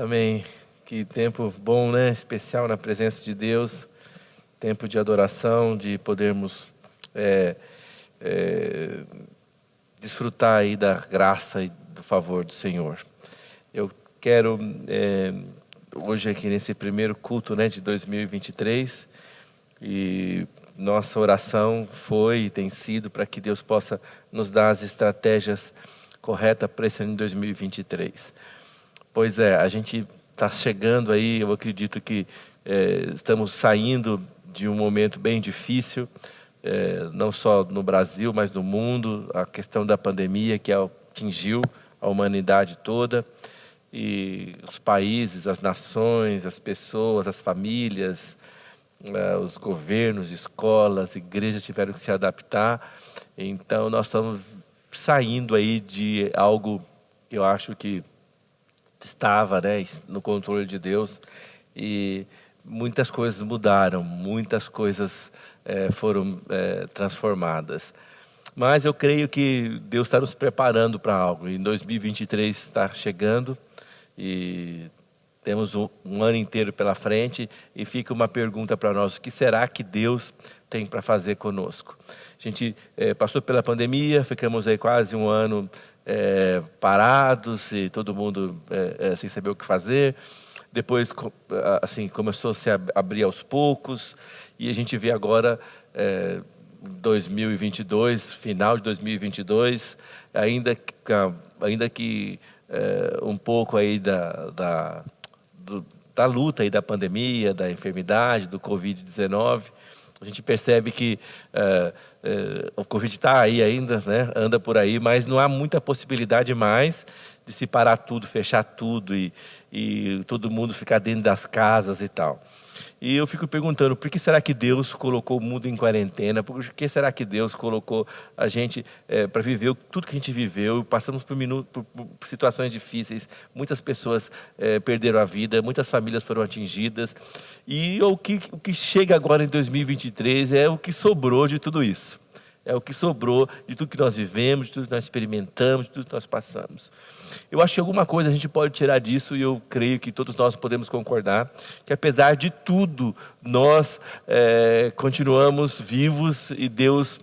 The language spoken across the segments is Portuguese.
Amém. Que tempo bom, né? Especial na presença de Deus. Tempo de adoração, de podermos desfrutar aí da graça e do favor do Senhor. Eu quero, hoje aqui nesse primeiro culto, né, de 2023, e nossa oração foi e tem sido para que Deus possa nos dar as estratégias corretas para esse ano de 2023. Pois é, a gente está chegando aí, eu acredito que estamos saindo de um momento bem difícil, não só no Brasil, mas no mundo, a questão da pandemia que atingiu a humanidade toda, e os países, as nações, as pessoas, as famílias, os governos, escolas, igrejas tiveram que se adaptar. Então nós estamos saindo aí de algo que eu acho que estava, né, no controle de Deus, e muitas coisas mudaram, muitas coisas foram transformadas. Mas eu creio que Deus está nos preparando para algo. Em 2023 está chegando e temos um ano inteiro pela frente, e fica uma pergunta para nós: o que será que Deus tem para fazer conosco? A gente passou pela pandemia, ficamos aí quase um ano parados e todo mundo sem saber o que fazer. Depois, assim, começou a se abrir aos poucos, e a gente vê agora 2022, final de 2022, ainda que um pouco aí da luta aí da pandemia, da enfermidade, do Covid-19, a gente percebe que o Covid está aí ainda, né? Anda por aí, mas não há muita possibilidade mais de se parar tudo, fechar tudo e todo mundo ficar dentro das casas e tal. E eu fico perguntando, por que será que Deus colocou o mundo em quarentena? Por que será que Deus colocou a gente para viver tudo que a gente viveu? Passamos por situações difíceis, muitas pessoas perderam a vida, muitas famílias foram atingidas. E o que chega agora em 2023 é o que sobrou de tudo isso. É o que sobrou de tudo que nós vivemos, de tudo que nós experimentamos, de tudo que nós passamos. Eu acho que alguma coisa a gente pode tirar disso, e eu creio que todos nós podemos concordar, que apesar de tudo, nós continuamos vivos, e Deus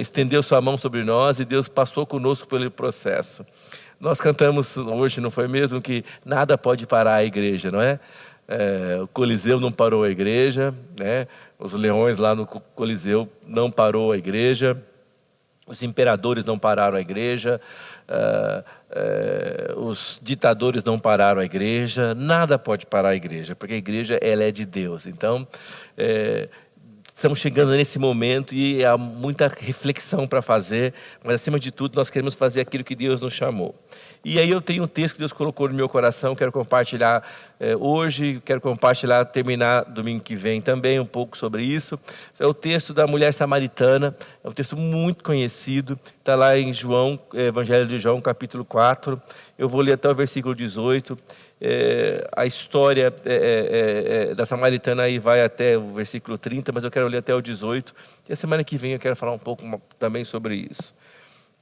estendeu sua mão sobre nós, e Deus passou conosco pelo processo. Nós cantamos hoje, não foi mesmo, que nada pode parar a igreja, não é? O Coliseu não parou a igreja, né? Os leões lá no Coliseu não parou a igreja, os imperadores não pararam a igreja, os ditadores não pararam a igreja, nada pode parar a igreja, porque a igreja ela é de Deus. Então, estamos chegando nesse momento e há muita reflexão para fazer, mas acima de tudo nós queremos fazer aquilo que Deus nos chamou. E aí eu tenho um texto que Deus colocou no meu coração, quero compartilhar hoje, quero compartilhar, terminar domingo que vem também um pouco sobre isso. É o texto da mulher samaritana, é um texto muito conhecido, está lá em João, Evangelho de João, capítulo 4, eu vou ler até o versículo 18, a história da samaritana aí vai até o versículo 30, mas eu quero ler até o 18, e a semana que vem eu quero falar um pouco também sobre isso,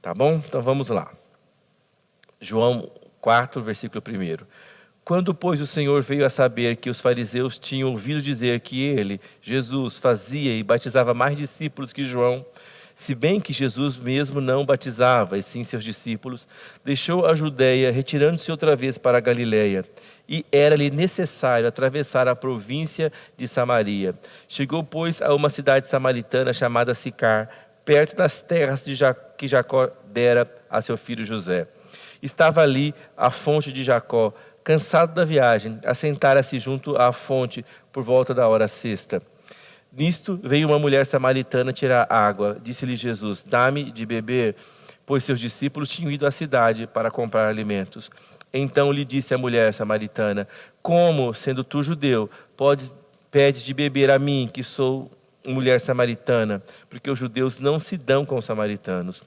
tá bom? Então vamos lá. João 4, versículo 1. Quando, pois, o Senhor veio a saber que os fariseus tinham ouvido dizer que ele, Jesus, fazia e batizava mais discípulos que João, se bem que Jesus mesmo não batizava, e sim seus discípulos, deixou a Judeia, retirando-se outra vez para a Galiléia, e era-lhe necessário atravessar a província de Samaria. Chegou, pois, a uma cidade samaritana chamada Sicar, perto das terras que Jacó dera a seu filho José. Estava ali a fonte de Jacó. Cansado da viagem, assentara-se junto à fonte por volta da hora sexta. Nisto veio uma mulher samaritana tirar água. Disse-lhe Jesus: dá-me de beber, pois seus discípulos tinham ido à cidade para comprar alimentos. Então lhe disse a mulher samaritana: como, sendo tu judeu, pedes de beber a mim, que sou mulher samaritana? Porque os judeus não se dão com os samaritanos.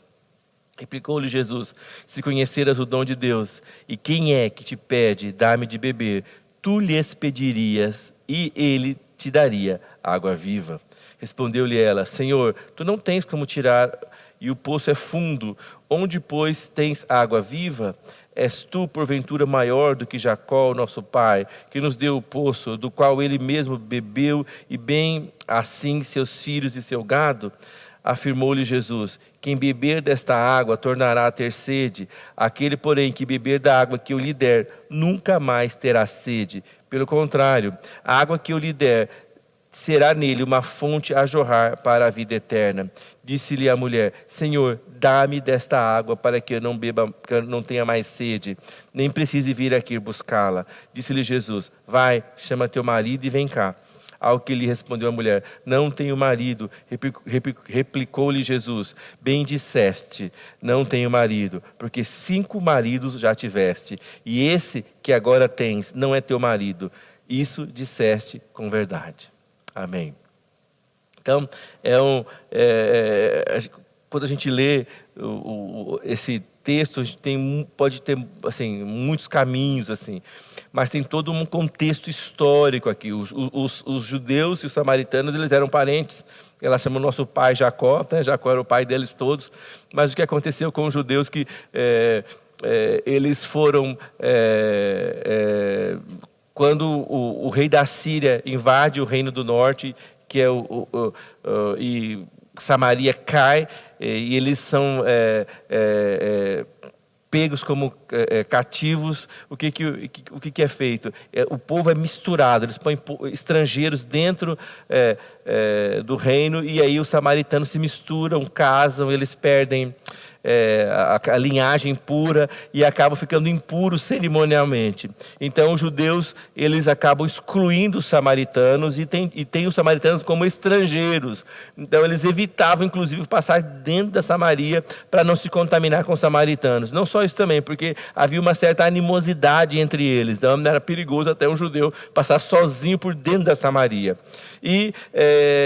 Replicou-lhe Jesus: se conheceras o dom de Deus, e quem é que te pede, dá-me de beber, tu lhes pedirias, e ele te daria água viva. Respondeu-lhe ela: Senhor, tu não tens como tirar, e o poço é fundo. Onde, pois, tens água viva? és tu, porventura, maior do que Jacó, nosso pai, que nos deu o poço, do qual ele mesmo bebeu, e bem assim seus filhos e seu gado? Afirmou-lhe Jesus: quem beber desta água tornará a ter sede. Aquele, porém, que beber da água que eu lhe der, nunca mais terá sede. Pelo contrário, a água que eu lhe der será nele uma fonte a jorrar para a vida eterna. Disse-lhe a mulher: Senhor, dá-me desta água para que eu não beba, que eu não tenha mais sede, nem precise vir aqui buscá-la. Disse-lhe Jesus: vai, chama teu marido e vem cá. Ao que lhe respondeu a mulher: não tenho marido. Replicou-lhe Jesus: bem disseste, não tenho marido, porque 5 maridos já tiveste, e esse que agora tens não é teu marido. Isso disseste com verdade. Amém. Então, quando a gente lê esse texto, a gente pode ter assim, muitos caminhos, assim, mas tem todo um contexto histórico aqui. Os judeus e os samaritanos, eles eram parentes. Ela chama o nosso pai Jacó, né? Jacó era o pai deles todos. Mas o que aconteceu com os judeus que eles foram... quando o rei da Síria invade o reino do norte, que é e Samaria cai, e eles são pegos como cativos, o que é feito? O povo é misturado, eles põem estrangeiros dentro do reino, e aí os samaritanos se misturam, casam, eles perdem a linhagem pura e acabam ficando impuros cerimonialmente. Então os judeus, eles acabam excluindo os samaritanos e tem os samaritanos como estrangeiros. Então eles evitavam inclusive passar dentro da Samaria para não se contaminar com os samaritanos. Não só isso também, porque havia uma certa animosidade entre eles. Então era perigoso até um judeu passar sozinho por dentro da Samaria. E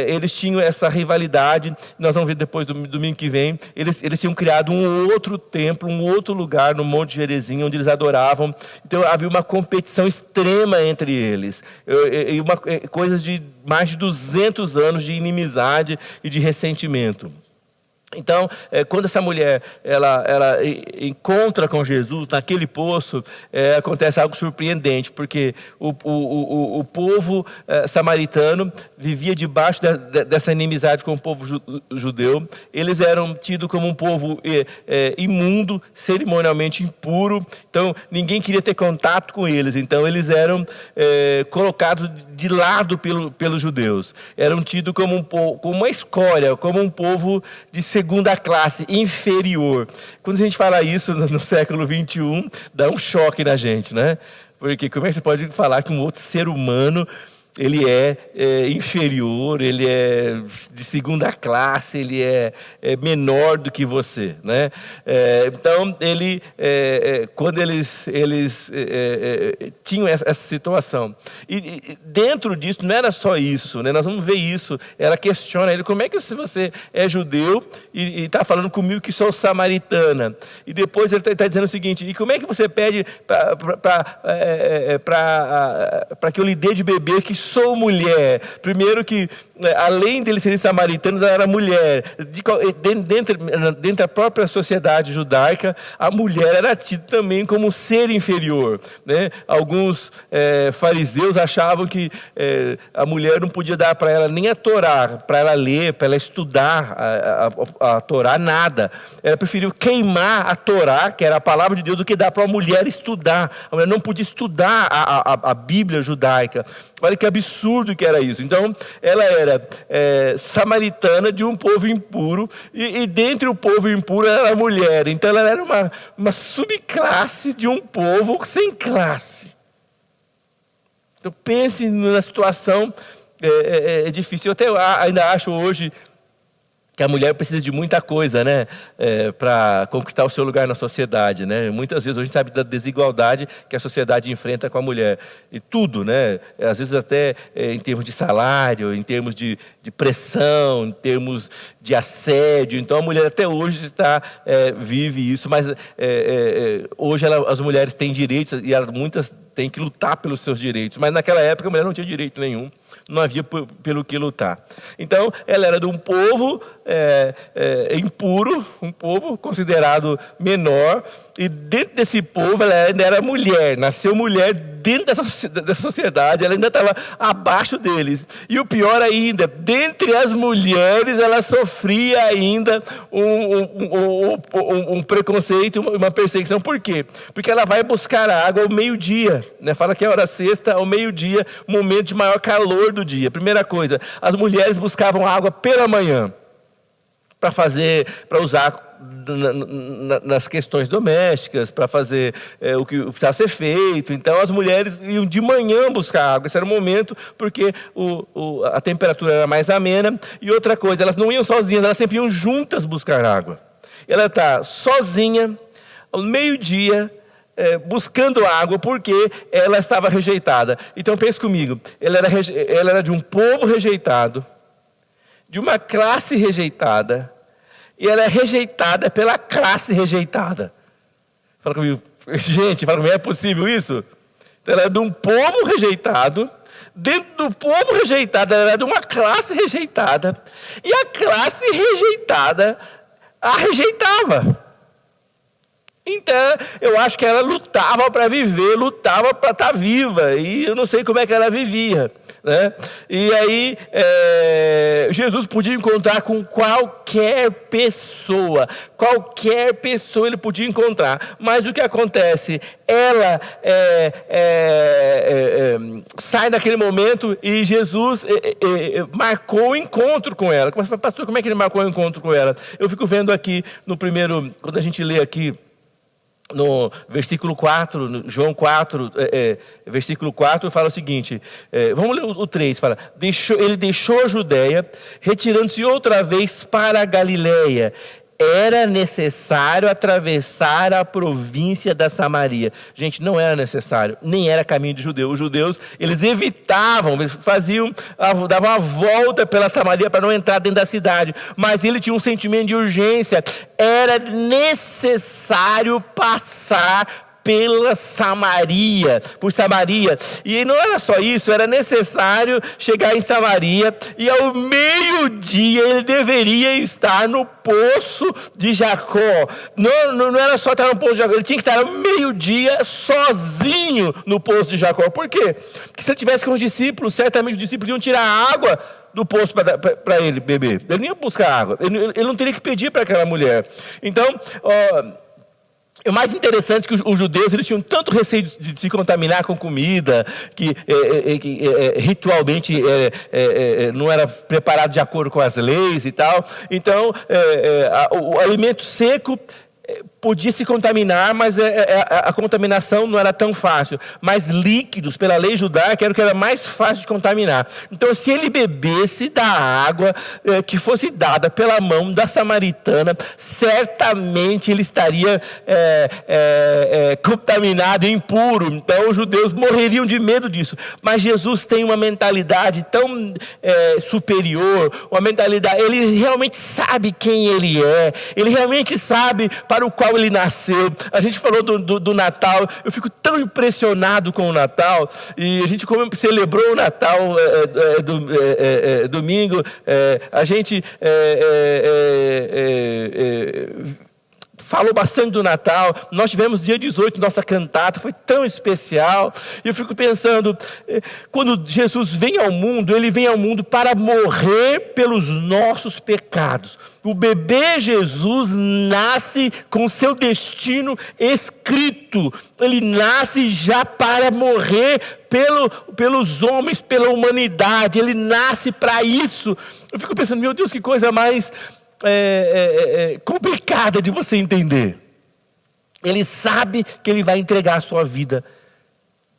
eles tinham essa rivalidade. Nós vamos ver depois do domingo que vem. Eles tinham criado um outro templo, um outro lugar no Monte Gerizim, onde eles adoravam. Então havia uma competição extrema entre eles, coisas de mais de 200 anos de inimizade e de ressentimento. Então, quando essa mulher ela encontra com Jesus naquele poço, acontece algo surpreendente, porque o povo samaritano vivia debaixo dessa inimizade com o povo judeu. Eles eram tidos como um povo imundo, cerimonialmente impuro. Então, ninguém queria ter contato com eles. Então, eles eram colocados de lado pelos judeus. Eram tidos como uma escória, como um povo de segunda classe, inferior. Quando a gente fala isso no século XXI, dá um choque na gente, né? Porque como é que você pode falar que um outro ser humano ele é inferior, ele é de segunda classe, ele é menor do que você, né? Então, quando eles tinham essa situação. E dentro disso, não era só isso, né? Nós vamos ver isso. Ela questiona ele: como é que se você é judeu e está falando comigo que sou samaritana? E depois ele está dizendo o seguinte: e como é que você pede para que eu lhe dê de beber que sou mulher? Primeiro que, além deles serem samaritanos, ela era mulher. Dentro da própria sociedade judaica, a mulher era tida também como um ser inferior, né? Alguns fariseus achavam que a mulher não podia dar para ela nem a Torá, para ela ler, para ela estudar a Torá, nada. Ela preferiu queimar a Torá, que era a palavra de Deus, do que dar para uma mulher estudar. A mulher não podia estudar a Bíblia judaica. Olha que absurdo que era isso. Então, ela era samaritana de um povo impuro, e dentre o povo impuro ela era mulher. Então, ela era uma subclasse de um povo sem classe. Então, pense na situação difícil. Eu até ainda acho hoje que a mulher precisa de muita coisa, né, para conquistar o seu lugar na sociedade, né? Muitas vezes a gente sabe da desigualdade que a sociedade enfrenta com a mulher. E tudo, né? Às vezes até em termos de salário, em termos de pressão, em termos de assédio. Então a mulher até hoje vive isso, mas hoje as mulheres têm direitos, e muitas tem que lutar pelos seus direitos. Mas naquela época a mulher não tinha direito nenhum, não havia pelo que lutar. Então, ela era de um povo impuro, um povo considerado menor, e dentro desse povo ela ainda era mulher, nasceu mulher dentro dessa sociedade, ela ainda estava abaixo deles. E o pior ainda, dentre as mulheres ela sofria ainda um preconceito, uma perseguição. Por quê? Porque ela vai buscar água ao meio-dia, né? Fala que é hora sexta, ao meio-dia, momento de maior calor do dia. Primeira coisa, as mulheres buscavam água pela manhã, para usar nas questões domésticas, para fazer o que precisava ser feito. Então as mulheres iam de manhã buscar água, esse era o momento, porque a temperatura era mais amena. E outra coisa, elas não iam sozinhas, elas sempre iam juntas buscar água. Ela está sozinha, ao meio-dia, buscando água, porque ela estava rejeitada. Então pense comigo, ela era de um povo rejeitado, de uma classe rejeitada, e ela é rejeitada pela classe rejeitada. Fala comigo, gente, fala comigo, é possível isso? Então, ela é de um povo rejeitado, dentro do povo rejeitado, ela é de uma classe rejeitada, e a classe rejeitada a rejeitava. Então, eu acho que ela lutava para viver, lutava para estar viva, e eu não sei como é que ela vivia, né? E aí, Jesus podia encontrar com qualquer pessoa ele podia encontrar. Mas o que acontece? Ela sai daquele momento e Jesus marcou o encontro com ela. Mas, pastor, como é que ele marcou o encontro com ela? Eu fico vendo aqui no primeiro, quando a gente lê aqui, no versículo 4, no João 4, versículo 4, fala o seguinte, vamos ler o 3, fala, ele deixou a Judéia, retirando-se outra vez para a Galileia. Era necessário atravessar a província da Samaria. Gente, não era necessário, nem era caminho de judeu. Os judeus, eles evitavam, eles davam a volta pela Samaria para não entrar dentro da cidade. Mas ele tinha um sentimento de urgência. Era necessário passar por Samaria. E não era só isso, era necessário chegar em Samaria, e ao meio-dia ele deveria estar no poço de Jacó. Não era só estar no poço de Jacó, ele tinha que estar ao meio-dia sozinho no poço de Jacó. Por quê? Porque se ele tivesse com os discípulos, certamente os discípulos iam tirar água do poço para ele beber. Ele não ia buscar água, ele não teria que pedir para aquela mulher. Então, o mais interessante é que os judeus, eles tinham tanto receio de se contaminar com comida, que ritualmente não era preparado de acordo com as leis e tal. Então, o alimento seco podia se contaminar, mas a contaminação não era tão fácil. Mas líquidos, pela lei judaica, era o que era mais fácil de contaminar. Então, se ele bebesse da água que fosse dada pela mão da samaritana, certamente ele estaria contaminado e impuro. Então, os judeus morreriam de medo disso. Mas Jesus tem uma mentalidade tão superior, uma mentalidade, ele realmente sabe quem ele é, ele realmente sabe para o qual ele nasceu. A gente falou do Natal, eu fico tão impressionado com o Natal, e a gente celebrou o Natal domingo, a gente falou bastante do Natal, nós tivemos dia 18, nossa cantata, foi tão especial, e eu fico pensando, quando Jesus vem ao mundo, ele vem ao mundo para morrer pelos nossos pecados. O bebê Jesus nasce com seu destino escrito, ele nasce já para morrer pelos homens, pela humanidade, ele nasce para isso. Eu fico pensando, meu Deus, que coisa mais complicada de você entender. Ele sabe que ele vai entregar a sua vida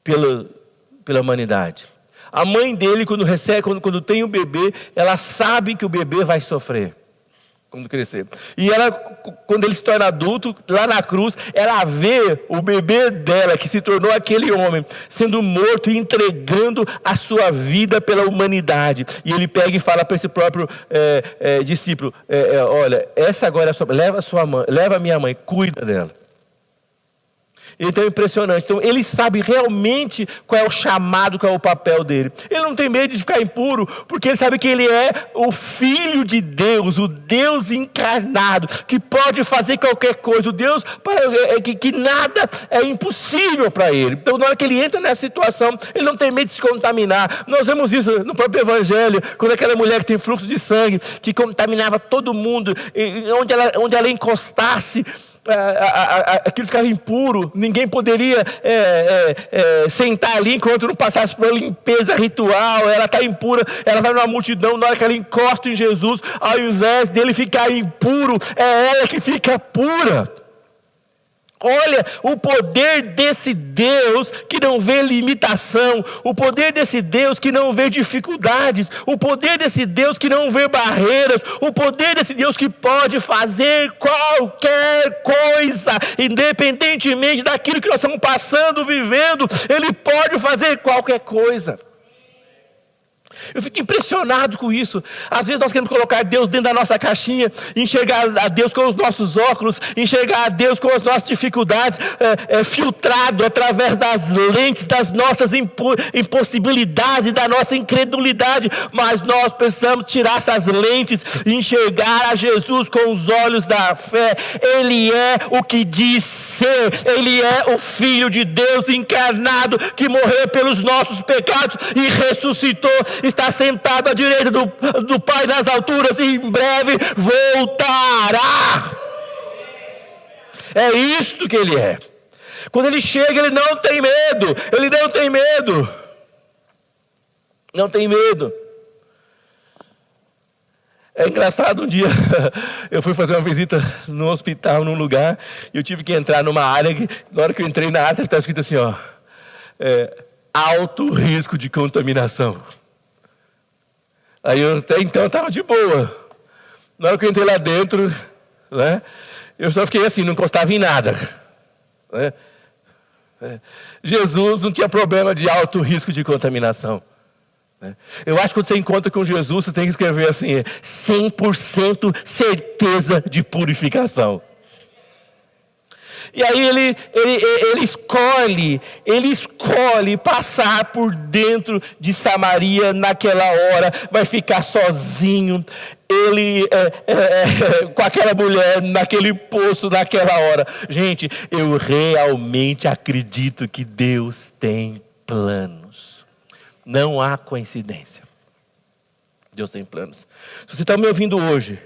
pela humanidade. A mãe dele, quando tem um bebê, ela sabe que o bebê vai sofrer quando crescer. E ela, quando ele se torna adulto, lá na cruz, ela vê o bebê dela, que se tornou aquele homem, sendo morto e entregando a sua vida pela humanidade. E ele pega e fala para esse próprio discípulo, olha, essa agora é a sua, leva a minha mãe, cuida dela. Então é impressionante. Então ele sabe realmente qual é o chamado, qual é o papel dele. Ele não tem medo de ficar impuro, porque ele sabe que ele é o Filho de Deus, o Deus encarnado, que pode fazer qualquer coisa, o Deus que nada é impossível para ele. Então na hora que ele entra nessa situação, ele não tem medo de se contaminar. Nós vemos isso no próprio Evangelho, quando aquela mulher que tem fluxo de sangue, que contaminava todo mundo, onde ela encostasse, aquilo ficava impuro, ninguém poderia sentar ali enquanto não passasse por uma limpeza ritual. Ela está impura, ela vai numa multidão, na hora que ela encosta em Jesus, ao invés dele ficar impuro, é ela que fica pura. Olha o poder desse Deus que não vê limitação, o poder desse Deus que não vê dificuldades, o poder desse Deus que não vê barreiras, o poder desse Deus que pode fazer qualquer coisa, independentemente daquilo que nós estamos passando, vivendo, Ele pode fazer qualquer coisa. Eu fico impressionado com isso. Às vezes nós queremos colocar Deus dentro da nossa caixinha, enxergar a Deus com os nossos óculos, enxergar a Deus com as nossas dificuldades, filtrado através das lentes das nossas impossibilidades e da nossa incredulidade. Mas nós precisamos tirar essas lentes e enxergar a Jesus com os olhos da fé. Ele é o que diz ser. Ele é o Filho de Deus encarnado, que morreu pelos nossos pecados e ressuscitou. Está sentado à direita do Pai nas alturas e em breve voltará. É isto que Ele é. Quando Ele chega, Ele não tem medo. Ele não tem medo. Não tem medo. É engraçado, um dia eu fui fazer uma visita no hospital, num lugar, e eu tive que entrar numa área que, na hora que eu entrei na área, está escrito assim, alto risco de contaminação. Aí eu até então estava de boa. Na hora que eu entrei lá dentro, né, eu só fiquei assim, não encostava em nada. Né? Jesus não tinha problema de alto risco de contaminação. Né? Eu acho que quando você encontra com Jesus, você tem que escrever assim, 100% certeza de purificação. E aí ele escolhe passar por dentro de Samaria naquela hora, vai ficar sozinho, ele com aquela mulher naquele poço naquela hora. Gente, eu realmente acredito que Deus tem planos. Não há coincidência. Deus tem planos. Se você está me ouvindo hoje,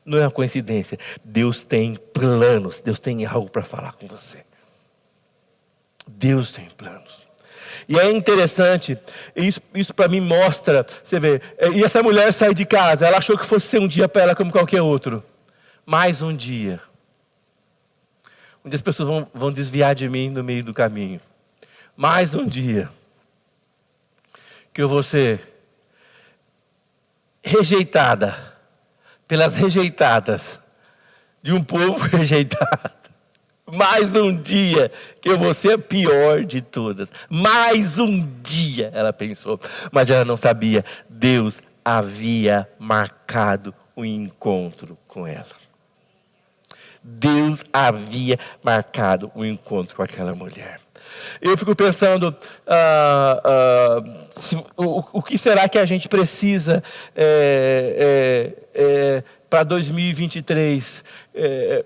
não é uma coincidência. Deus tem planos. Deus tem algo para falar com você. Deus tem planos. E é interessante, isso para mim mostra, você vê, e essa mulher sai de casa, ela achou que fosse ser um dia para ela como qualquer outro. Mais um dia. Onde as pessoas vão desviar de mim no meio do caminho. Mais um dia. Que eu vou ser rejeitada pelas rejeitadas de um povo rejeitado. Mais um dia que eu vou ser a pior de todas. Mais um dia, ela pensou. Mas ela não sabia. Deus havia marcado um encontro com ela. Deus havia marcado um encontro com aquela mulher. Eu fico pensando, o que será que a gente precisa para 2023?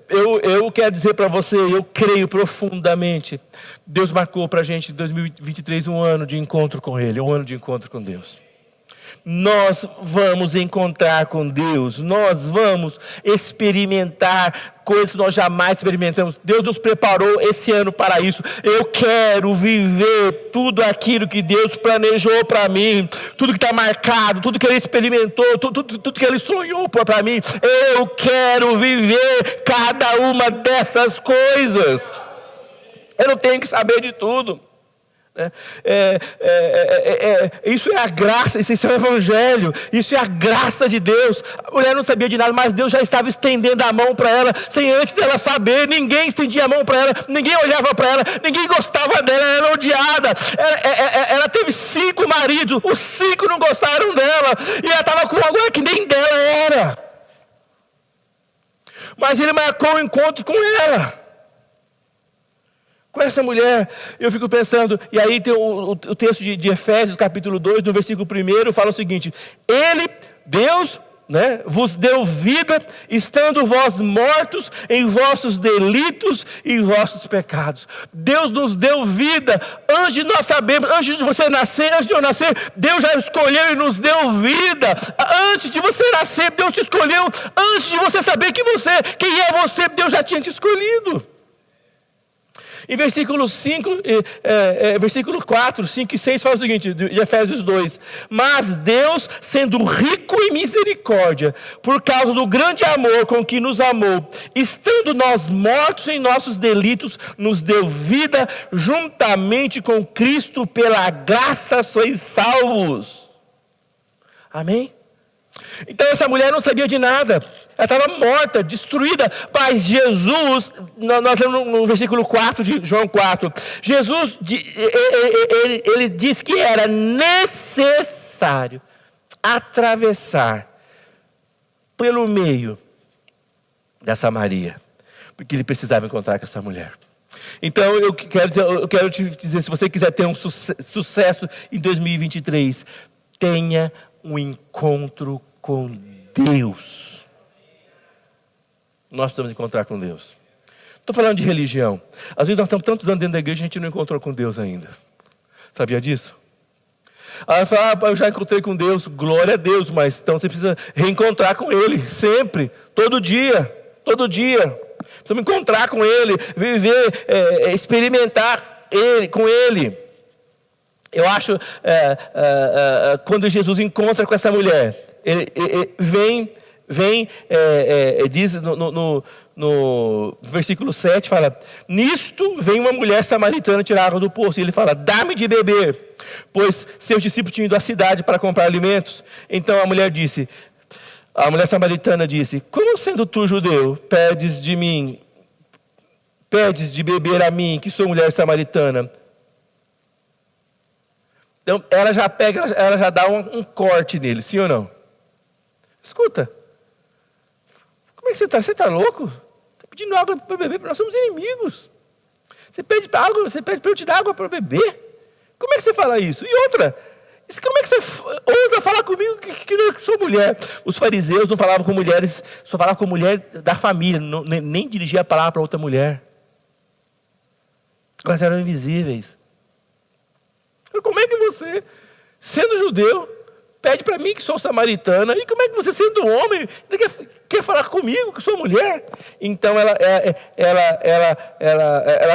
Eu quero dizer para você, eu creio profundamente, Deus marcou para a gente 2023 um ano de encontro com Ele, um ano de encontro com Deus. Nós vamos encontrar com Deus, nós vamos experimentar coisas que nós jamais experimentamos. Deus nos preparou esse ano para isso. Eu quero viver tudo aquilo que Deus planejou para mim, tudo que está marcado, tudo que Ele experimentou, tudo que Ele sonhou para mim. Eu quero viver cada uma dessas coisas. Eu não tenho que saber de tudo. Isso é a graça, isso é o Evangelho, isso é a graça de Deus. A mulher não sabia de nada, mas Deus já estava estendendo a mão para ela, sem antes dela saber. Ninguém estendia a mão para ela, ninguém olhava para ela, ninguém gostava dela, ela era odiada. Ela teve 5 maridos, os 5 não gostaram dela, e ela estava com agora que nem dela era. Mas Ele marcou um encontro com ela. com essa mulher. Eu fico pensando, e aí tem o texto de Efésios, capítulo 2, no versículo 1, fala o seguinte: Ele, Deus, né, vos deu vida, estando vós mortos em vossos delitos e em vossos pecados. Deus nos deu vida, antes de nós sabermos, antes de você nascer, antes de eu nascer, Deus já escolheu e nos deu vida. Antes de você nascer, Deus te escolheu. Antes de você saber quem é você, Deus já tinha te escolhido. Em versículo 5, versículo 4, 5 e 6 fala o seguinte, de Efésios 2: Mas Deus, sendo rico em misericórdia, por causa do grande amor com que nos amou, estando nós mortos em nossos delitos, nos deu vida juntamente com Cristo, pela graça sois salvos. Amém? Então essa mulher não sabia de nada, ela estava morta, destruída, mas Jesus, nós lemos no versículo 4 de João 4, Jesus, ele disse que era necessário atravessar pelo meio da Samaria, porque ele precisava encontrar com essa mulher. Então eu quero te dizer, se você quiser ter um sucesso em 2023, tenha um encontro com Deus. Nós precisamos encontrar com Deus. Estou falando de religião. Às vezes nós estamos tantos anos dentro da igreja e a gente não encontrou com Deus ainda. Sabia disso? Aí eu falo, eu já encontrei com Deus, glória a Deus, mas então você precisa reencontrar com Ele, sempre, todo dia. Precisamos encontrar com Ele, viver, experimentar com Ele. Eu acho, quando Jesus encontra com essa mulher, ele diz no versículo 7, fala: Nisto vem uma mulher samaritana tirar água do poço. E ele fala: Dá-me de beber, pois seus discípulos tinham ido à cidade para comprar alimentos. Então a mulher samaritana disse: Como sendo tu judeu, pedes de beber a mim, que sou mulher samaritana? Então, ela já dá um corte nele, sim ou não? Escuta, como é que você está? Você está louco? Está pedindo água para beber? Nós somos inimigos. Você pede para eu te dar água para beber? Como é que você fala isso? E outra, como é que você ousa falar comigo que sou mulher? Os fariseus não falavam com mulheres, só falavam com mulher da família, nem dirigia a palavra para outra mulher. Elas eram invisíveis. Como é que você, sendo judeu, pede para mim que sou samaritana, e como é que você, sendo homem, quer falar comigo que sou mulher? Então ela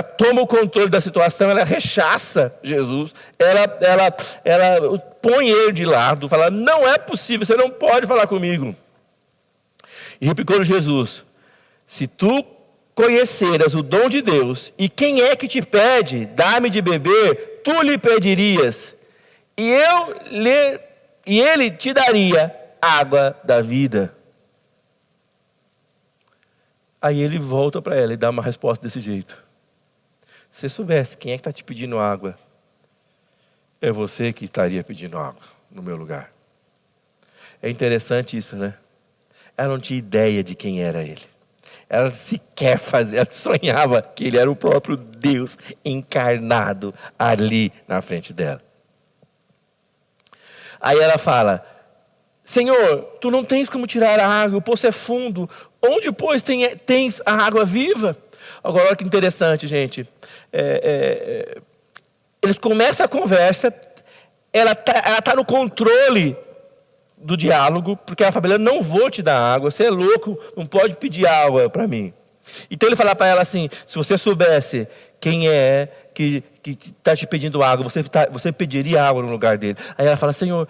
toma o controle da situação, ela rechaça Jesus, ela põe ele de lado, fala: Não é possível, você não pode falar comigo. E replicou Jesus: Se tu conheceras o dom de Deus, e quem é que te pede, dá-me de beber, tu lhe pedirias, e ele te daria água da vida. Aí ele volta para ela e dá uma resposta desse jeito: Se você soubesse quem é que está te pedindo água, é você que estaria pedindo água no meu lugar. É interessante isso, né? Ela não tinha ideia de quem era ele. Ela sequer ela sonhava que ele era o próprio Deus encarnado ali na frente dela. Aí ela fala: Senhor, tu não tens como tirar a água, o poço é fundo. Onde, pois, tens a água viva? Agora, olha que interessante, gente. Eles começam a conversa, ela tá no controle do diálogo, porque ela fala: não vou te dar água, você é louco, não pode pedir água para mim. Então ele fala para ela assim: se você soubesse quem é que está te pedindo água, você pediria água no lugar dele. Aí ela fala: Senhor,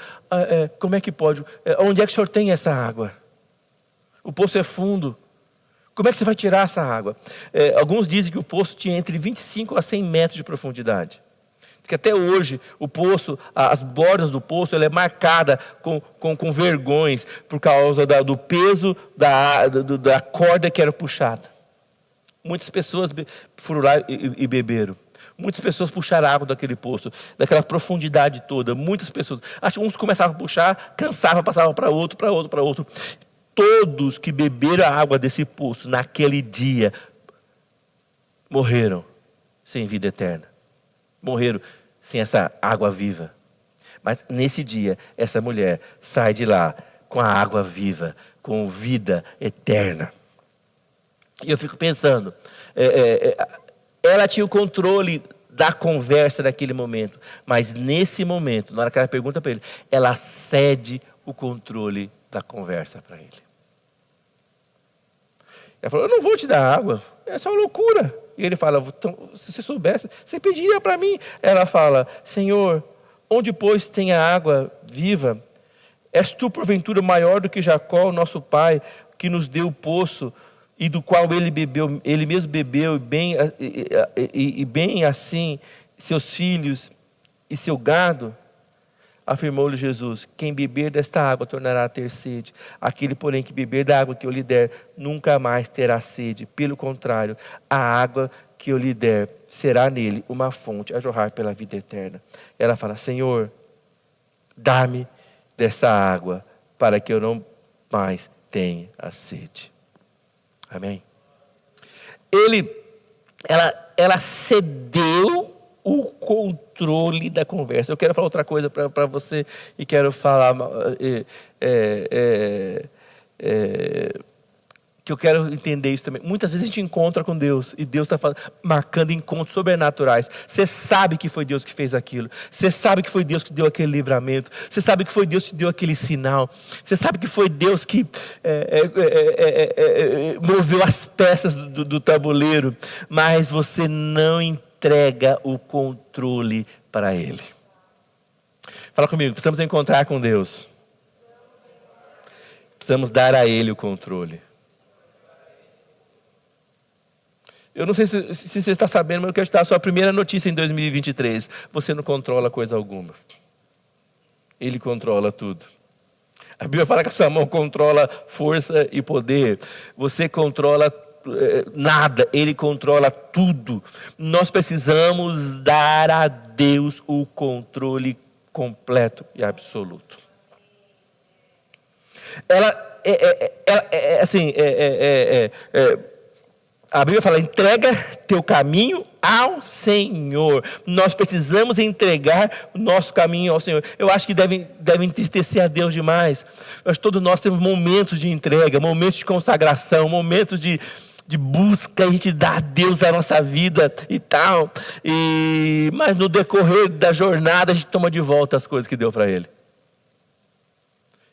como é que pode? Onde é que o senhor tem essa água? O poço é fundo. Como é que você vai tirar essa água? Alguns dizem que o poço tinha entre 25 a 100 metros de profundidade. Que até hoje o poço, as bordas do poço, ela é marcada com vergões por causa do peso da corda que era puxada. Muitas pessoas foram lá e beberam. Muitas pessoas puxaram água daquele poço, daquela profundidade toda. Muitas pessoas. Acho que uns começavam a puxar, cansavam, passavam para outro. Todos que beberam a água desse poço naquele dia morreram sem vida eterna. Morreram sem essa água viva. Mas nesse dia, essa mulher sai de lá com a água viva, com vida eterna. E eu fico pensando, ela tinha o controle da conversa naquele momento, mas nesse momento, na hora que ela pergunta para ele, ela cede o controle da conversa para ele. Ela falou, eu não vou te dar água, é só loucura. E ele fala, então, se você soubesse, você pediria para mim. Ela fala, Senhor, onde pois tem a água viva? És tu porventura maior do que Jacó, nosso pai, que nos deu o poço, e do qual ele mesmo bebeu, e bem assim seus filhos e seu gado? Afirmou-lhe Jesus, quem beber desta água tornará a ter sede. Aquele, porém, que beber da água que eu lhe der, nunca mais terá sede. Pelo contrário, a água que eu lhe der será nele uma fonte a jorrar pela vida eterna. Ela fala, Senhor, dá-me dessa água para que eu não mais tenha a sede. Amém? Ela cedeu o controle da conversa. Eu quero falar outra coisa para você e quero falar que eu quero entender isso também. Muitas vezes a gente encontra com Deus e Deus está marcando encontros sobrenaturais. Você sabe que foi Deus que fez aquilo. Você sabe que foi Deus que deu aquele livramento. Você sabe que foi Deus que deu aquele sinal. Você sabe que foi Deus que moveu as peças do tabuleiro. Mas você não entrega o controle para Ele. Fala comigo, precisamos encontrar com Deus. Precisamos dar a Ele o controle. Eu não sei se você está sabendo, mas eu quero te dar a sua primeira notícia em 2023. Você não controla coisa alguma. Ele controla tudo. A Bíblia fala que a sua mão controla força e poder. Você controla nada, Ele controla tudo. Nós precisamos dar a Deus o controle completo e absoluto. A Bíblia fala, entrega teu caminho ao Senhor. Nós precisamos entregar o nosso caminho ao Senhor. Eu acho que deve entristecer a Deus demais. Mas todos nós temos momentos de entrega, momentos de consagração, momentos de busca, a gente dá a Deus a nossa vida e tal. Mas no decorrer da jornada a gente toma de volta as coisas que deu para Ele.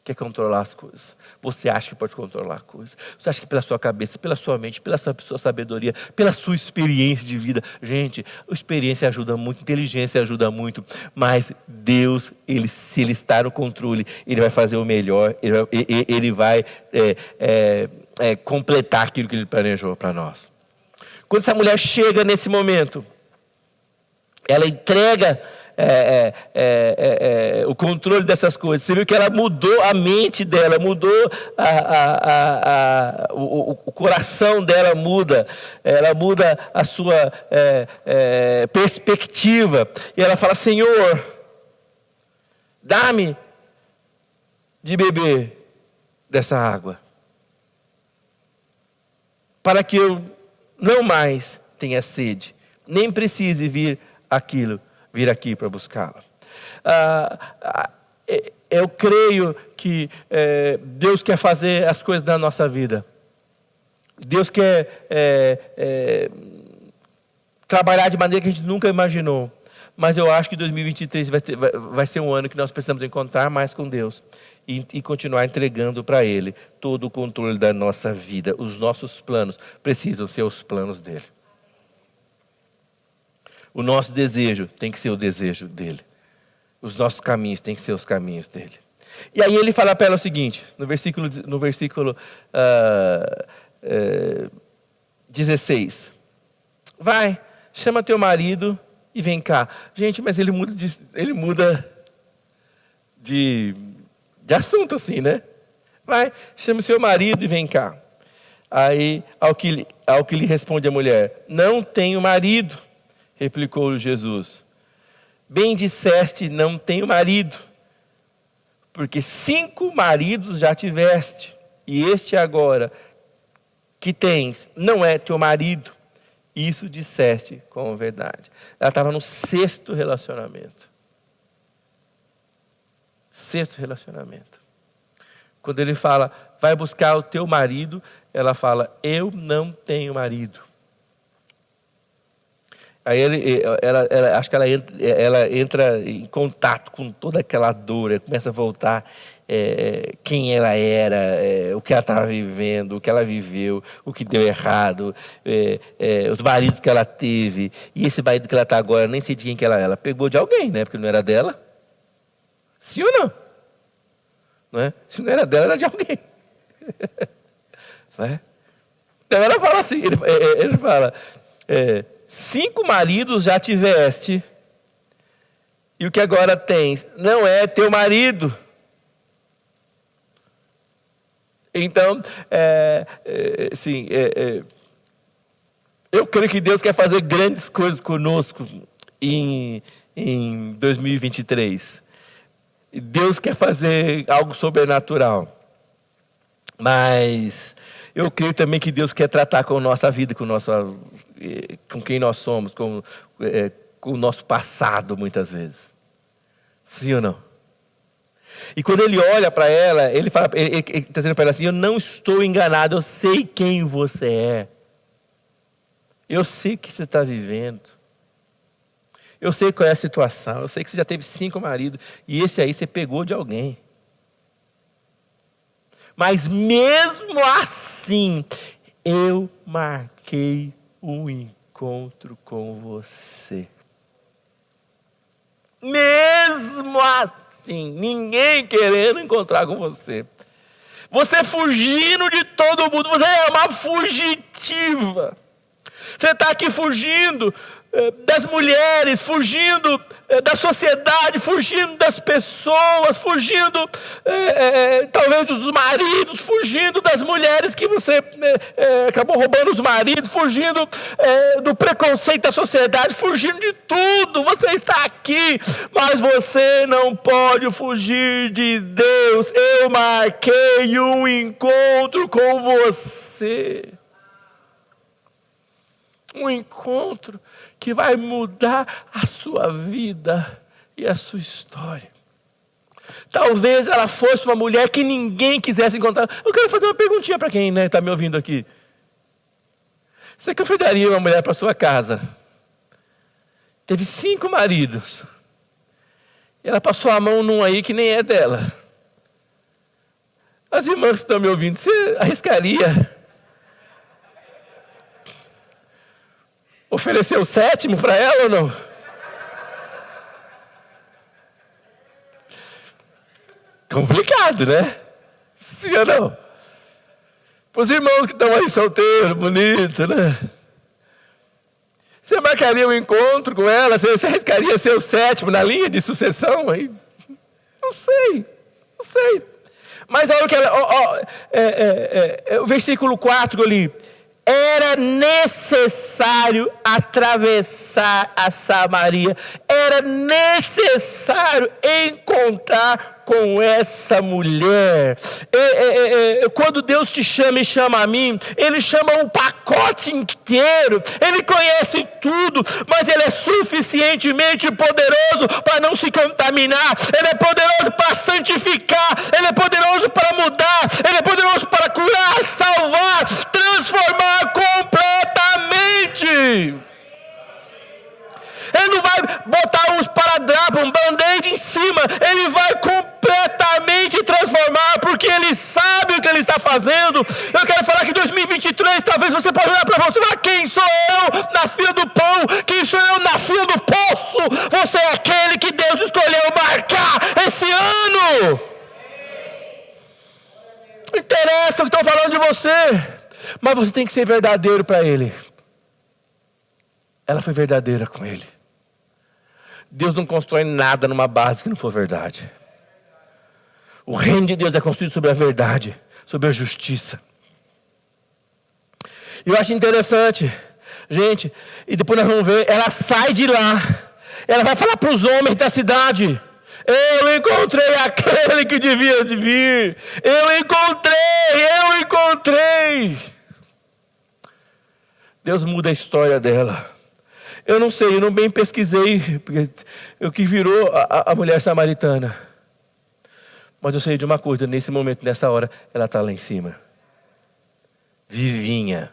Quer controlar as coisas. Você acha que pode controlar a coisa. Você acha que pela sua cabeça, pela sua mente, pela sua sabedoria, pela sua experiência de vida. Gente, a experiência ajuda muito, inteligência ajuda muito. Mas Deus, se Ele está no controle, Ele vai fazer o melhor. Ele vai completar aquilo que Ele planejou para nós. Quando essa mulher chega nesse momento, ela entrega o controle dessas coisas. Você viu que ela mudou a mente dela, mudou o coração dela muda. Ela muda a sua perspectiva. E ela fala, Senhor, dá-me de beber dessa água, para que eu não mais tenha sede, nem precise vir aqui para buscá-la. Eu creio que Deus quer fazer as coisas na nossa vida. Deus quer trabalhar de maneira que a gente nunca imaginou. Mas eu acho que 2023 vai ser um ano que nós precisamos encontrar mais com Deus e continuar entregando para Ele todo o controle da nossa vida. Os nossos planos precisam ser os planos dEle. O nosso desejo tem que ser o desejo dEle. Os nossos caminhos têm que ser os caminhos dEle. E aí ele fala para ela o seguinte, no versículo 16. Vai, chama teu marido e vem cá. Gente, mas ele muda de assunto assim, né? Vai, chama o seu marido e vem cá. Aí, ao que lhe responde a mulher, não tenho marido. Replicou-lhe Jesus, bem disseste, não tenho marido, porque 5 maridos já tiveste, e este agora que tens não é teu marido, Isso disseste com verdade. Ela estava no 6º relacionamento. 6º relacionamento. Quando ele fala, vai buscar o teu marido, ela fala, eu não tenho marido. Aí acho que ela entra em contato com toda aquela dor, começa a voltar quem ela era, o que ela estava vivendo, o que ela viveu, o que deu errado, os maridos que ela teve. E esse marido que ela está agora, nem sei de quem ela pegou de alguém, né? Porque não era dela. Sim ou não? Não é? Se não era dela, era de alguém. Não é? Então ela fala assim, ele fala, 5 maridos já tiveste, e o que agora tens não é teu marido. Então, eu creio que Deus quer fazer grandes coisas conosco em 2023. Deus quer fazer algo sobrenatural. Mas eu creio também que Deus quer tratar com a nossa vida, com quem nós somos, com o nosso passado, muitas vezes. Sim ou não? E quando ele olha para ela, ele está dizendo para ela assim, eu não estou enganado, eu sei quem você é. Eu sei o que você está vivendo. Eu sei qual é a situação, eu sei que você já teve 5 maridos, e esse aí você pegou de alguém. Mas mesmo assim, eu marquei um encontro com você. Mesmo assim, ninguém querendo encontrar com você. Você fugindo de todo mundo, você é uma fugitiva. Você está aqui fugindo das mulheres, fugindo da sociedade, fugindo das pessoas, fugindo talvez dos maridos, fugindo das mulheres que você acabou roubando os maridos, fugindo do preconceito da sociedade, fugindo de tudo. Você está aqui, mas você não pode fugir de Deus. Eu marquei um encontro com você. Um encontro que vai mudar a sua vida e a sua história. Talvez ela fosse uma mulher que ninguém quisesse encontrar. Eu quero fazer uma perguntinha para quem está me ouvindo aqui. Você convidaria uma mulher para sua casa? Teve 5 maridos. E ela passou a mão num aí que nem é dela. As irmãs que estão me ouvindo, você arriscaria oferecer o 7º para ela ou não? Complicado, né? Sim ou não? Para os irmãos que estão aí solteiros, bonito, né? Você marcaria um encontro com ela? Você arriscaria ser o 7º na linha de sucessão? Aí? Não sei. Mas olha o que o versículo 4 ali. Era necessário atravessar a Samaria. Era necessário encontrar com essa mulher. Quando Deus te chama e chama a mim, Ele chama um pacote inteiro. Ele conhece tudo, mas Ele é suficientemente poderoso para não se contaminar. Ele é poderoso para santificar. Ele é poderoso para mudar. Ele é poderoso para curar, salvar, transformar completamente. Ele não vai botar uns esparadrapo, um band-aid em cima. Ele vai completamente transformar, porque Ele sabe o que Ele está fazendo. Eu quero falar que em 2023, talvez você possa olhar para você e falar, quem sou eu na fila do pão? Quem sou eu na fila do poço? Você é aquele que Deus escolheu marcar esse ano. Não interessa o que estão falando de você, mas você tem que ser verdadeiro para Ele. Ela foi verdadeira com Ele. Deus não constrói nada numa base que não for verdade. O reino de Deus é construído sobre a verdade, sobre a justiça. E eu acho interessante, gente, e depois nós vamos ver, ela sai de lá, ela vai falar para os homens da cidade, eu encontrei aquele que devia vir, eu encontrei. Deus muda a história dela. Eu não sei, eu não bem pesquisei o que virou a mulher samaritana. Mas eu sei de uma coisa, nesse momento, nessa hora, ela está lá em cima. Vivinha,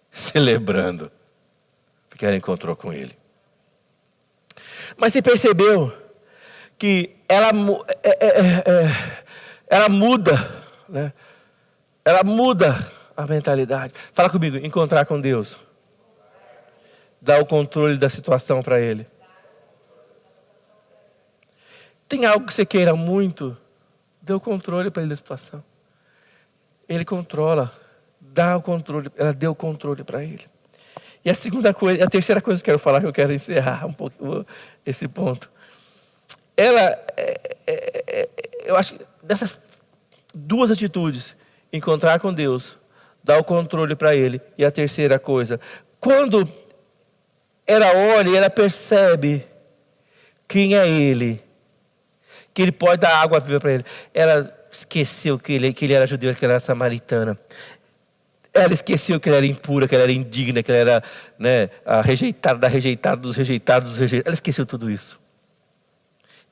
celebrando, porque ela encontrou com ele. Mas você percebeu que ela muda, né? Ela muda a mentalidade. Fala comigo, encontrar com Deus. Dá o controle da situação para Ele. Tem algo que você queira muito, dê o controle para Ele da situação. Ele controla, dá o controle, ela deu o controle para Ele. E a segunda coisa, a terceira coisa que eu quero falar, que eu quero encerrar um pouco esse ponto. Ela, eu acho que dessas duas atitudes, encontrar com Deus, dar o controle para Ele, e a terceira coisa, quando ela olha e ela percebe quem é Ele, que Ele pode dar água viva para ele, ela esqueceu que ele era judeu, que ela era samaritana. Ela esqueceu que ela era impura, que ela era indigna, que ela era, né, a rejeitada, dos rejeitados. Ela esqueceu tudo isso.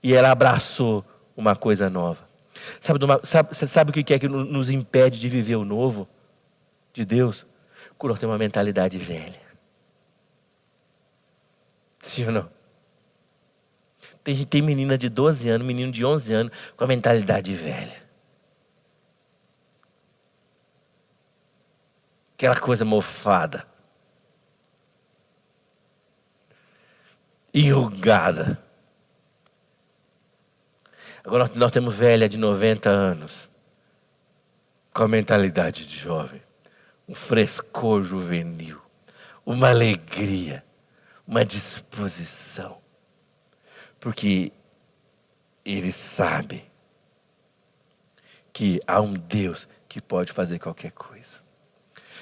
E ela abraçou uma coisa nova. Sabe o que é que nos impede de viver o novo de Deus? Quando nós temos uma mentalidade velha. Sim ou não? Tem menina de 12 anos, menino de 11 anos, com a mentalidade velha. Aquela coisa mofada. Enrugada. Agora nós temos velha de 90 anos. Com a mentalidade de jovem. Um frescor juvenil. Uma alegria. Uma disposição. Porque ele sabe que há um Deus que pode fazer qualquer coisa.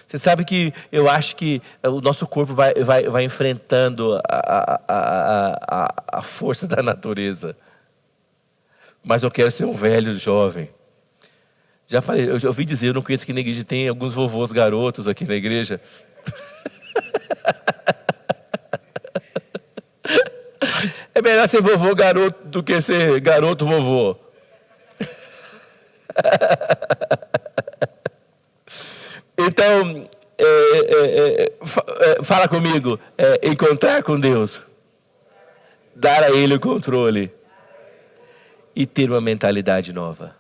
Você sabe que eu acho que o nosso corpo vai enfrentando a força da natureza. Mas eu quero ser um velho jovem. Já falei, eu já ouvi dizer, eu não conheço aqui na igreja, tem alguns vovôs garotos aqui na igreja. É melhor ser vovô garoto do que ser garoto vovô. Então, fala comigo, encontrar com Deus, dar a Ele o controle e ter uma mentalidade nova.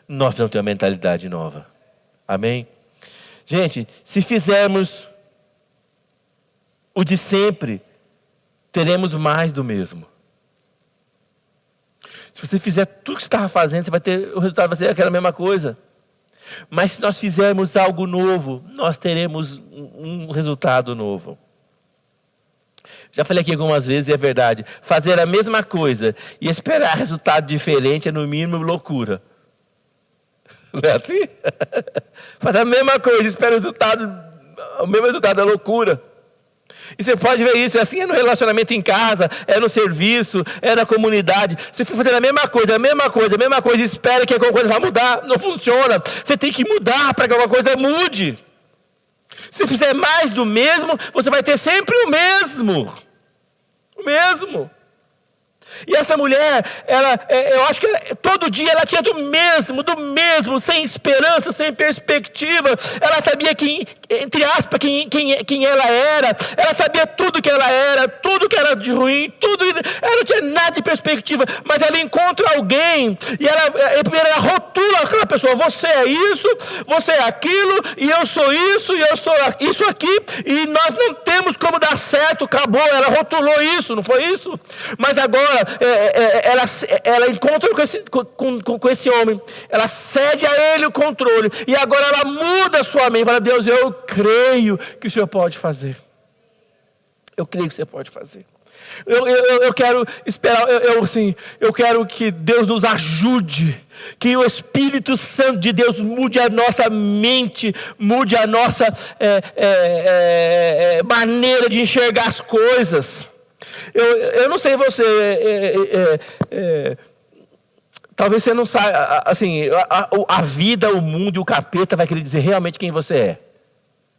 Nós precisamos ter uma mentalidade nova. Amém? Gente, se fizermos o de sempre, teremos mais do mesmo. Se você fizer tudo que você estava fazendo, você vai ter, o resultado vai ser aquela mesma coisa. Mas se nós fizermos algo novo, nós teremos um resultado novo. Já falei aqui algumas vezes, e é verdade. Fazer a mesma coisa e esperar resultado diferente é no mínimo loucura. Não é assim? Fazer a mesma coisa e esperar o mesmo resultado é loucura. E você pode ver isso, assim é no relacionamento em casa, é no serviço, é na comunidade. Você for fazer a mesma coisa, e espera que alguma coisa vai mudar, não funciona. Você tem que mudar para que alguma coisa mude. Se fizer mais do mesmo, você vai ter sempre o mesmo. O mesmo. E essa mulher, eu acho que todo dia ela tinha do mesmo, sem esperança, sem perspectiva. Ela sabia entre aspas, quem ela era. Ela sabia tudo que ela era, tudo que era de ruim, tudo. Ela não tinha nada de perspectiva. Mas ela encontra alguém e primeiro ela rotula aquela pessoa. Você é isso, você é aquilo, e eu sou isso, e eu sou isso aqui. E nós não temos como dar certo, acabou. Ela rotulou isso, não foi isso? Mas agora ela encontra com esse homem, ela cede a ele o controle, e agora ela muda a sua mente, fala: Deus, eu creio que o Senhor pode fazer. Eu creio que o Senhor pode fazer. Eu quero esperar, eu quero que Deus nos ajude, que o Espírito Santo de Deus mude a nossa mente, mude a nossa maneira de enxergar as coisas. Eu não sei você, talvez você não saiba, assim, a vida, o mundo e o capeta vai querer dizer realmente quem você é.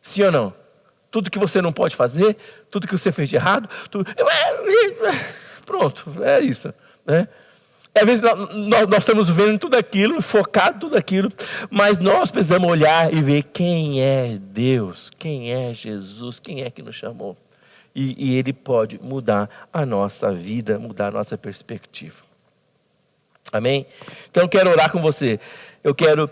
Sim ou não? Tudo que você não pode fazer, tudo que você fez de errado, pronto, é isso, né? Às vezes nós estamos vendo tudo aquilo, focado em tudo aquilo, mas nós precisamos olhar e ver quem é Deus, quem é Jesus, quem é que nos chamou. E Ele pode mudar a nossa vida, mudar a nossa perspectiva. Amém? Então eu quero orar com você. Eu quero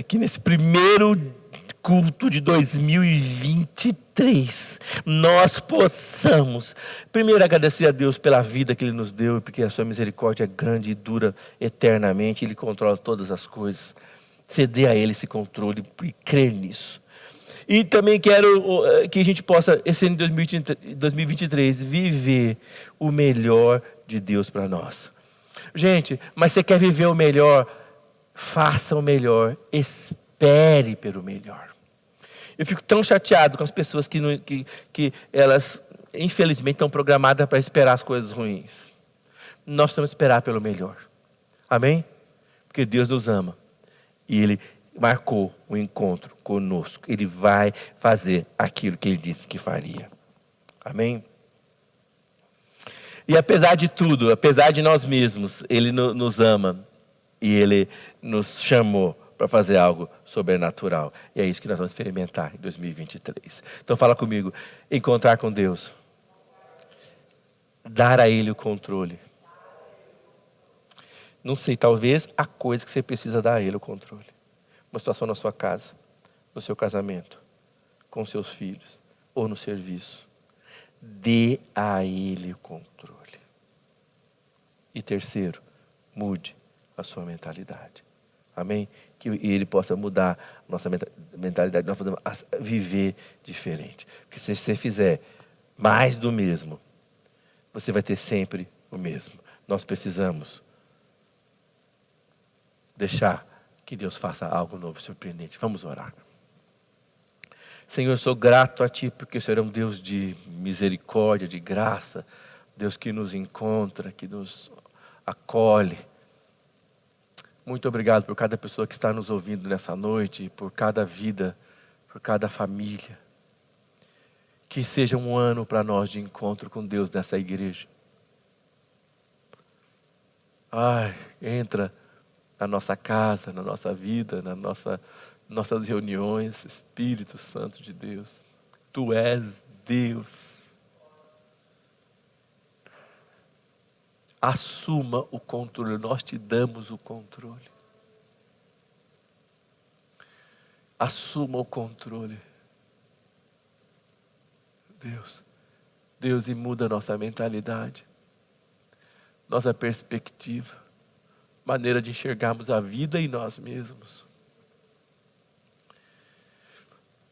que nesse primeiro culto de 2023, nós possamos, primeiro, agradecer a Deus pela vida que Ele nos deu, porque a sua misericórdia é grande e dura eternamente, Ele controla todas as coisas. Ceder a Ele esse controle e crer nisso. E também quero que a gente possa, esse ano de 2023, viver o melhor de Deus para nós. Gente, mas você quer viver o melhor? Faça o melhor, espere pelo melhor. Eu fico tão chateado com as pessoas que elas, infelizmente, estão programadas para esperar as coisas ruins. Nós precisamos esperar pelo melhor. Amém? Porque Deus nos ama. E Ele marcou um encontro conosco. Ele vai fazer aquilo que Ele disse que faria. Amém? E apesar de tudo, apesar de nós mesmos, Ele nos ama. E Ele nos chamou para fazer algo sobrenatural. E é isso que nós vamos experimentar em 2023. Então fala comigo, encontrar com Deus. Dar a Ele o controle. Não sei, talvez a coisa que você precisa dar a Ele o controle. Uma situação na sua casa, no seu casamento, com seus filhos, ou no serviço. Dê a Ele o controle. E terceiro, mude a sua mentalidade. Amém? Que Ele possa mudar a nossa mentalidade, nós podemos viver diferente. Porque se você fizer mais do mesmo, você vai ter sempre o mesmo. Nós precisamos deixar que Deus faça algo novo, surpreendente. Vamos orar. Senhor, eu sou grato a Ti, porque o Senhor é um Deus de misericórdia, de graça. Deus que nos encontra, que nos acolhe. Muito obrigado por cada pessoa que está nos ouvindo nessa noite, por cada vida, por cada família. Que seja um ano para nós de encontro com Deus nessa igreja. Ai, entra na nossa casa, na nossa vida, nossas reuniões, Espírito Santo de Deus. Tu és Deus. Assuma o controle, nós te damos o controle. Assuma o controle. Deus, e muda a nossa mentalidade, nossa perspectiva, maneira de enxergarmos a vida e nós mesmos.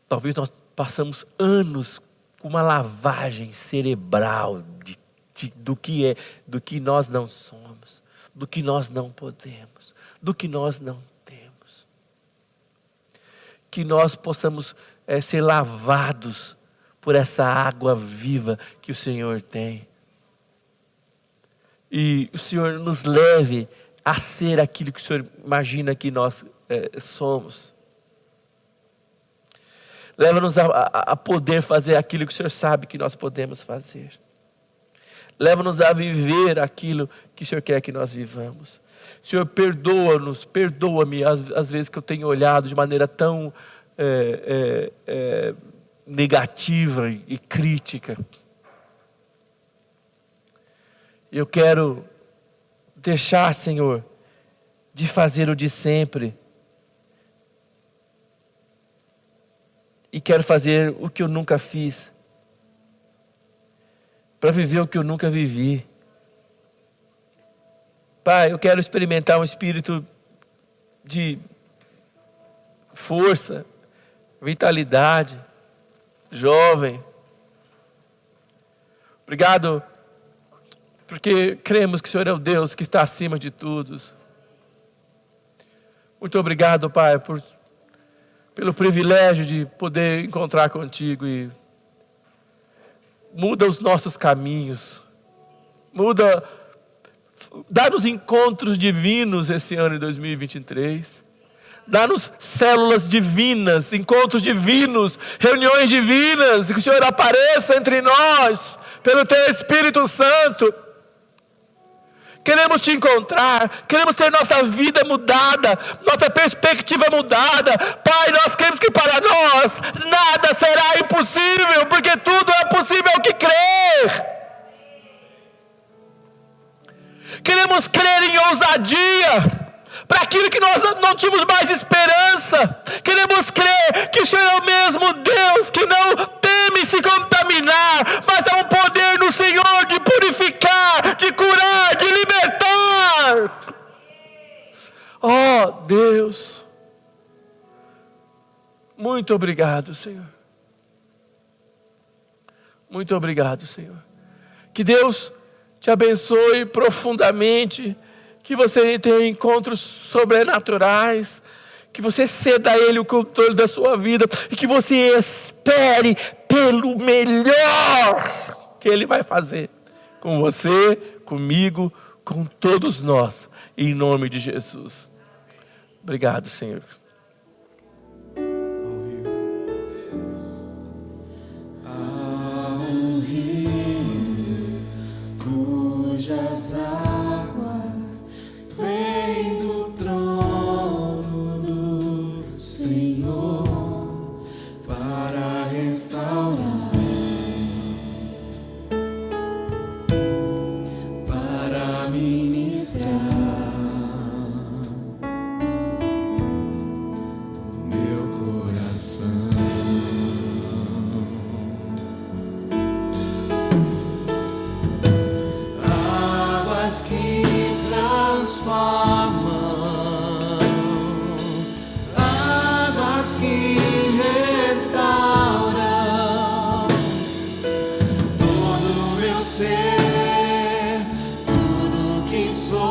Talvez nós passamos anos com uma lavagem cerebral do que nós não somos, do que nós não podemos, do que nós não temos. Que nós possamos ser lavados por essa água viva que o Senhor tem. E o Senhor nos leve a ser aquilo que o Senhor imagina que nós somos. Leva-nos a poder fazer aquilo que o Senhor sabe que nós podemos fazer. Leva-nos a viver aquilo que o Senhor quer que nós vivamos. Senhor, perdoa-nos, perdoa-me às vezes que eu tenho olhado de maneira tão negativa e crítica. Eu quero deixar, Senhor, de fazer o de sempre. E quero fazer o que eu nunca fiz. Para viver o que eu nunca vivi. Pai, eu quero experimentar um espírito de força, vitalidade, jovem. Obrigado, porque cremos que o Senhor é o Deus que está acima de todos. Muito obrigado, Pai, pelo privilégio de poder encontrar contigo e muda os nossos caminhos, dá-nos encontros divinos esse ano de 2023, dá-nos células divinas, encontros divinos, reuniões divinas, que o Senhor apareça entre nós, pelo Teu Espírito Santo. Queremos Te encontrar, queremos ter nossa vida mudada, nossa perspectiva mudada. Pai, nós queremos que para nós nada será impossível, porque tudo é possível ao que crer. Queremos crer em ousadia, para aquilo que nós não tínhamos mais esperança. Queremos crer que o Senhor é o mesmo Deus, que não teme se contaminar, mas há um poder no Senhor de purificar, de curar, de libertar. Oh Deus, muito obrigado, Senhor. Muito obrigado, Senhor. Que Deus Te abençoe profundamente, que você tenha encontros sobrenaturais, que você ceda a Ele o controle da sua vida, e que você espere pelo melhor que Ele vai fazer com você, comigo, com todos nós, em nome de Jesus. Obrigado, Senhor. Cujas águas vêm do trono do Senhor para restaurar, para ministrar o meu coração. Que transformam, águas que restauram todo o meu ser, tudo que sou.